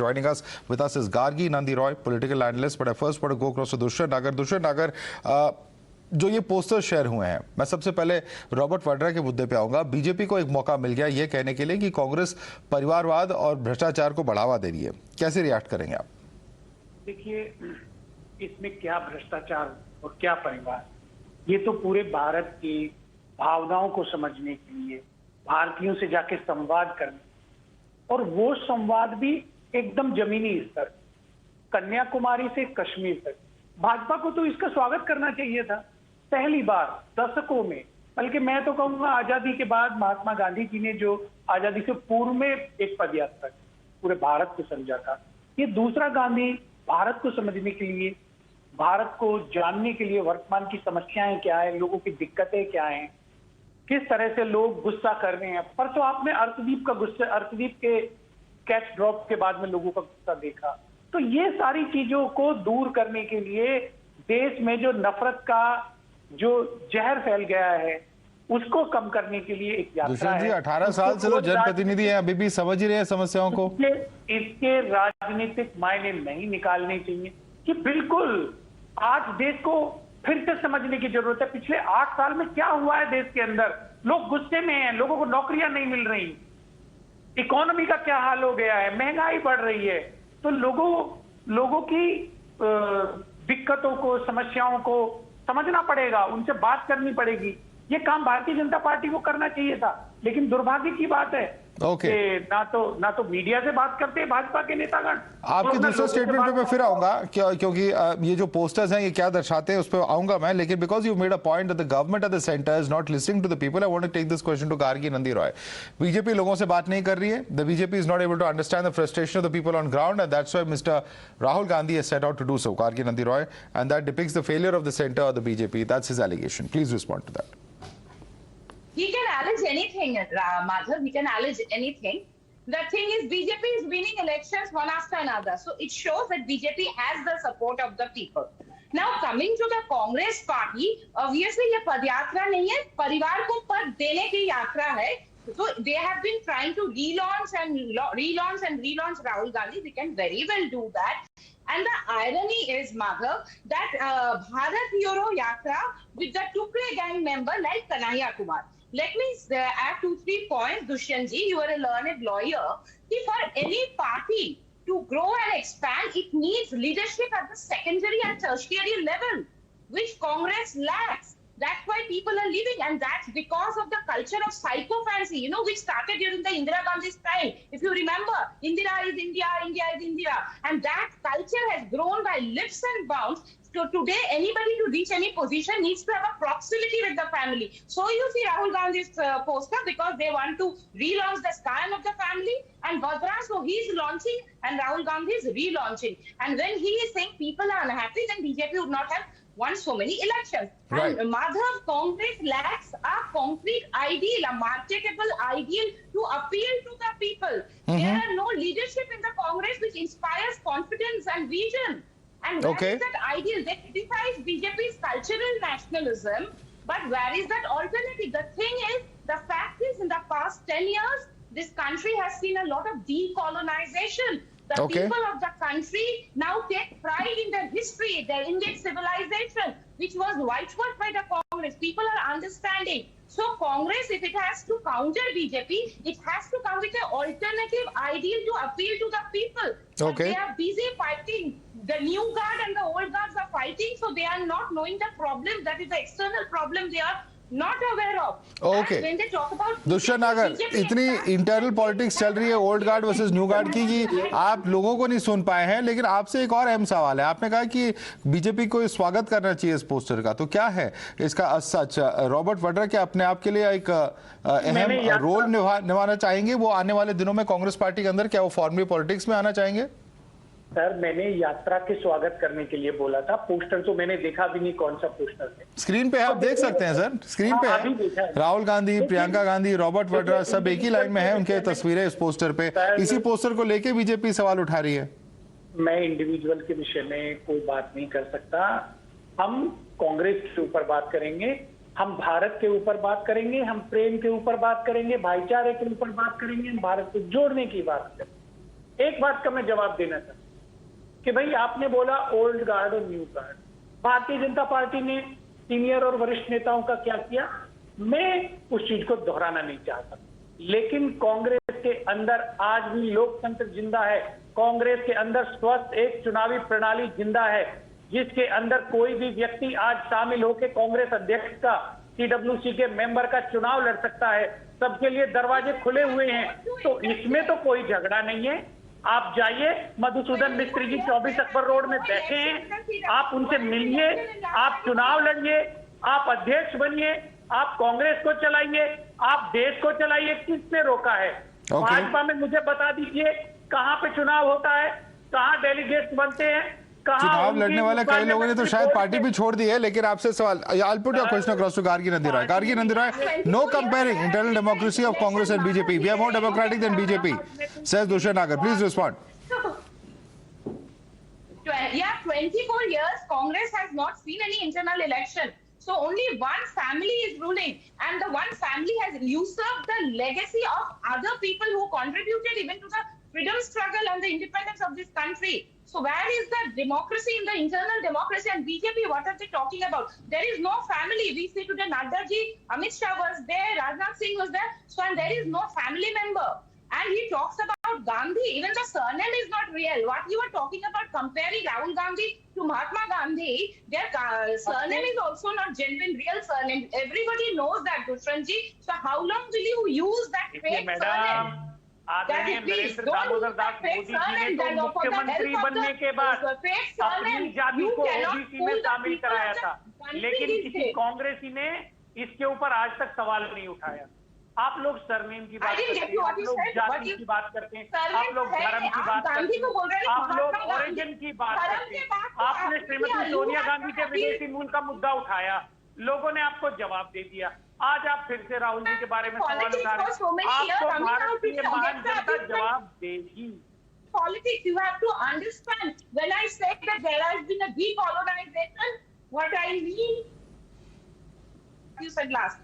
joining us. With us is Gargi Nandi Roy, political analyst. But I first want to go across to Dushyant Nagar. Dushyant Nagar, जो ये poster share हुए हैं, मैं सबसे पहले Robert Vadra के मुद्दे पे आऊंगा। बीजेपी को एक मौका मिल गया ये कहने के लिए कि कांग्रेस परिवारवाद और भ्रष्टाचार को बढ़ावा दे रही है। कैसे रिएक्ट करेंगे आप? देखिए, इसमें क्या भ्रष्टाचार और क्या परिवार, ये तो पूरे भारत की भावनाओं को समझने के लिए भारतीयों से जाके संवाद करने, और वो संवाद भी एकदम जमीनी स्तर, कन्याकुमारी से कश्मीर तक। भाजपा को तो इसका स्वागत करना चाहिए था। पहली बार दशकों में, बल्कि मैं तो कहूंगा आजादी के बाद महात्मा गांधी जी ने जो आजादी से पूर्व में एक पदयात्रा पूरे भारत को समझा था, ये दूसरा गांधी भारत को समझने के लिए, भारत को जानने के लिए वर्तमान की समस्याएं क्या है, लोगों की दिक्कतें क्या हैं, किस तरह से लोग गुस्सा कर रहे हैं। पर तो आपने अर्शदीप का गुस्सा, अर्शदीप के कैच ड्रॉप के बाद में लोगों का गुस्सा देखा। तो ये सारी चीजों को दूर करने के लिए देश में जो नफरत का जो जहर फैल गया है उसको कम करने के लिए एक यात्रा है। 18 साल से लोग जनप्रतिनिधि हैं, अभी भी समझ ही रहे हैं समस्याओं को। इसके राजनीतिक मायने नहीं निकालने चाहिए कि बिल्कुल आज देश को फिर से समझने की जरूरत है। पिछले 8 साल में क्या हुआ है देश के अंदर, लोग गुस्से में हैं, लोगों को नौकरियां नहीं मिल रही, इकोनॉमी का क्या हाल हो गया है, महंगाई बढ़ रही है। तो लोगों की दिक्कतों को, समस्याओं को समझना पड़ेगा, उनसे बात करनी पड़ेगी। ये काम भारतीय जनता पार्टी को करना चाहिए था, लेकिन दुर्भाग्य की बात है कि ना तो मीडिया से बात करते हैं भाजपा के नेतागण। आपके दूसरे स्टेटमेंट पे फिर आऊंगा क्योंकि ये जो पोस्टर्स हैं ये क्या दर्शाते हैं उस पर आऊंगा मैं, लेकिन because you made a point that the government at the centre is not listening to the people, I want to take this question to Gargi Nandi Roy. BJP लोगों से बात नहीं कर रही है, the BJP is not able to understand the frustration of the people on ground, and that's why mister Rahul Gandhi has set out to do so, Gargi Nandi Roy, and that depicts the failure of the centre और the BJP. That's his allegation. Please respond to that. He can allege anything, Madhav. He can allege anything. The thing is, BJP is winning elections one after another. So it shows that BJP has the support of the people. Now coming to the Congress party, obviously ये पदयात्रा नहीं है, परिवार को पद देने की यात्रा है. So they have been trying to relaunch Rahul Gandhi. They can very well do that. And the irony is, Madhav, that Bharat Yoro Yatra with the Tukre gang member like Kanhaiya Kumar. Let me add 2-3 points, Dushyant ji. You are a learned lawyer. If for any party to grow and expand, it needs leadership at the secondary and tertiary level, which Congress lacks. That's why people are leaving, and that's because of the culture of psychophancy, which started during the Indira Gandhi's time. If you remember, Indira is India, India is India, and that culture has grown by leaps and bounds. So today, anybody to reach any position needs to have a proximity with the family. So you see Rahul Gandhi's poster because they want to relaunch the scion of the family, and Vadra, so he's launching and Rahul Gandhi is relaunching. And when he is saying people are unhappy, then BJP would not have won so many elections. Right. And Madhav, Congress lacks a concrete ideal, a marketable ideal to appeal to the people. There are no leadership in the Congress which inspires confidence and vision. And where is that ideal? They criticize BJP's cultural nationalism, but where is that alternative? The thing is, the fact is, in the past 10 years, this country has seen a lot of decolonization. The people of the country now take pride in their history, their Indian civilization, which was whitewashed by the Congress. People are understanding. So Congress, if it has to counter BJP, it has to come with an alternative ideal to appeal to the people. But they are busy fighting. The new guard and the old guards are fighting, so they are not knowing the problem. That is the external problem they are not aware of. Okay. When they talk about Dushyant नागर, इतनी internal politics चल रही है old guard versus new guard की कि आप लोगों को नहीं सुन पाए हैं, लेकिन आपसे एक और अहम सवाल है। आपने कहा कि बीजेपी को स्वागत करना चाहिए इस पोस्टर का, तो क्या है इसका सच? रॉबर्ट वाड्रा क्या अपने आप के लिए एक अहम रोल निभाना चाहेंगे? वो आने वाले दिनों में कांग्रेस पार्टी के अंदर क्या वो फॉर्मली पॉलिटिक्स में आना चाहेंगे? सर, मैंने यात्रा के स्वागत करने के लिए बोला था। पोस्टर तो मैंने देखा भी नहीं, कौन सा पोस्टर है। स्क्रीन पे आप देख सकते हैं सर, स्क्रीन पे है राहुल गांधी, प्रियंका गांधी, रॉबर्ट वाड्रा सब एक ही लाइन में है, उनके तस्वीरें इस पोस्टर पे। इसी पोस्टर को लेके बीजेपी सवाल उठा रही है। मैं इंडिविजुअल के विषय में कोई बात नहीं कर सकता। हम कांग्रेस के ऊपर बात करेंगे, हम भारत के ऊपर बात करेंगे, हम प्रेम के ऊपर बात करेंगे, भाईचारे के ऊपर बात करेंगे, हम भारत को जोड़ने की बात करेंगे। एक बात का मैं जवाब देना चाहता हूं कि भाई आपने बोला ओल्ड गार्ड और new guard, Bharatiya Janata party ने सीनियर और वरिष्ठ नेताओं का क्या किया, मैं उस चीज को दोहराना नहीं चाहता, लेकिन कांग्रेस के अंदर आज भी लोकतंत्र जिंदा है। कांग्रेस के अंदर स्वस्थ एक चुनावी प्रणाली जिंदा है, जिसके अंदर कोई भी व्यक्ति आज शामिल होकर कांग्रेस अध्यक्ष का, सीडब्ल्यूसी के मेंबर का चुनाव लड़ सकता है। सबके लिए दरवाजे खुले हुए हैं, तो इसमें तो कोई झगड़ा नहीं है। आप जाइए, मधुसूदन मिस्त्री जी 24 अकबर रोड में बैठे हैं, आप उनसे मिलिए, आप चुनाव लड़िए, आप अध्यक्ष बनिए, आप कांग्रेस को चलाइए, आप देश को चलाइए। किसने रोका है? भाजपा में मुझे बता दीजिए कहां पे चुनाव होता है, कहां डेलीगेट्स बनते हैं, चुनाव लड़ने वाले कई लोगों ने तो शायद पार्टी भी छोड़ दी है। लेकिन आपसे सवाल, I'll put your question across to Gargi Nandi Roy. Gargi Nandi Roy, no comparing internal democracy of Congress and BJP. We are more democratic than BJP, says Dushan Nagar. Please respond. Yeah, 24 years Congress has not seen any internal election. So only one family is ruling, and the one family has usurped the legacy of other people who contributed even to the freedom struggle and the independence of this country. So where is the democracy in the internal democracy? And BJP, what are they talking about? There is no family. We see today Nadda ji, Amit Shah was there, Rajnath Singh was there. So and there is no family member. And he talks about Gandhi. Even the surname is not real. What you are talking about, comparing Rahul Gandhi to Mahatma Gandhi, their surname is also not genuine, real surname. Everybody knows that, Dushan ji. So how long will you use that fake surname? आदरणीय नरेंद्र दामोदर दास मोदी जी ने तो मुख्यमंत्री बनने के बाद अपनी जाति को ओबीसी में शामिल कराया था, लेकिन किसी कांग्रेसी ने इसके ऊपर आज तक सवाल नहीं उठाया। आप लोग सरनेम की बात करते हैं, आप लोग जाति की बात करते हैं, आप लोग धर्म की बात करते हैं, आप लोग ओरिजिन की बात करते हैं। आपने श्रीमती सोनिया गांधी के विदेशी मूल का मुद्दा उठाया, लोगों ने आपको जवाब दे दिया। आज आप फिर से राहुल जी के बारे में सवाल उठा रहे हैं, आपको भारत की महान जनता जवाब देगी। Politics, you have to understand. When I say that there has been a decolonization, what I mean, you said last.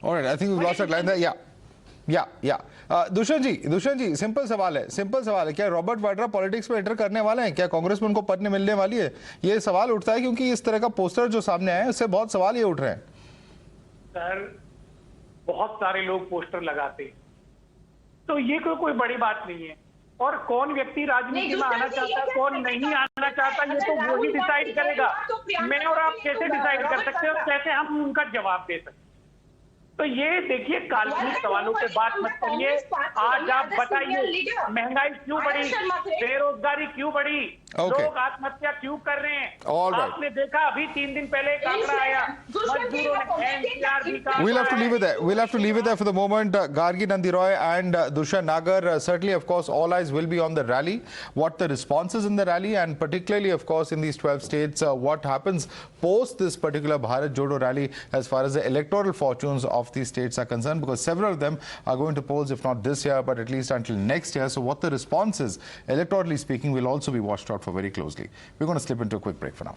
All right, I think we've lost that line there. Yeah. Dushyant ji, simple सवाल है, क्या Robert Vadra politics में enter करने वाले हैं? क्या कांग्रेस में उनको पद नहीं मिलने वाली है? ये सवाल उठता है क्योंकि इस तरह का पोस्टर जो सामने आया है उससे बहुत सवाल ये उठ रहे हैं। सर, बहुत सारे लोग पोस्टर लगाते हैं, तो ये कोई बड़ी बात नहीं है। और कौन व्यक्ति राजनीति में आना चाहता है, कौन नहीं आना चाहता, ये तो वही डिसाइड करेगा। मैं और आप कैसे डिसाइड कर सकते हैं और कैसे हम उनका जवाब दे सकते हैं? तो ये देखिए, काल्पनिक सवालों पे बात मत करिए। आज आप बताइए, महंगाई क्यों बढ़ी, बेरोजगारी क्यों बढ़ी, लोग आत्महत्या क्यों कर रहे हैं? आपने देखा अभी 3 दिन पहले एक आंकड़ा आया, मजदूरों ने एनसीआर भी कहा। We'll have to leave it there for the moment. Gargi Nandi Roy and Dushan Nagar, certainly, of course, all eyes will be on the rally, what the response is in the rally, and particularly, of course, in these 12 states, what happens post this particular Bharat Jodo rally as far as the electoral fortunes of these states are concerned, because several of them are going to polls, if not this year, but at least until next year. So what the response is, electorally speaking, will also be watched out for very closely. We're going to slip into a quick break for now.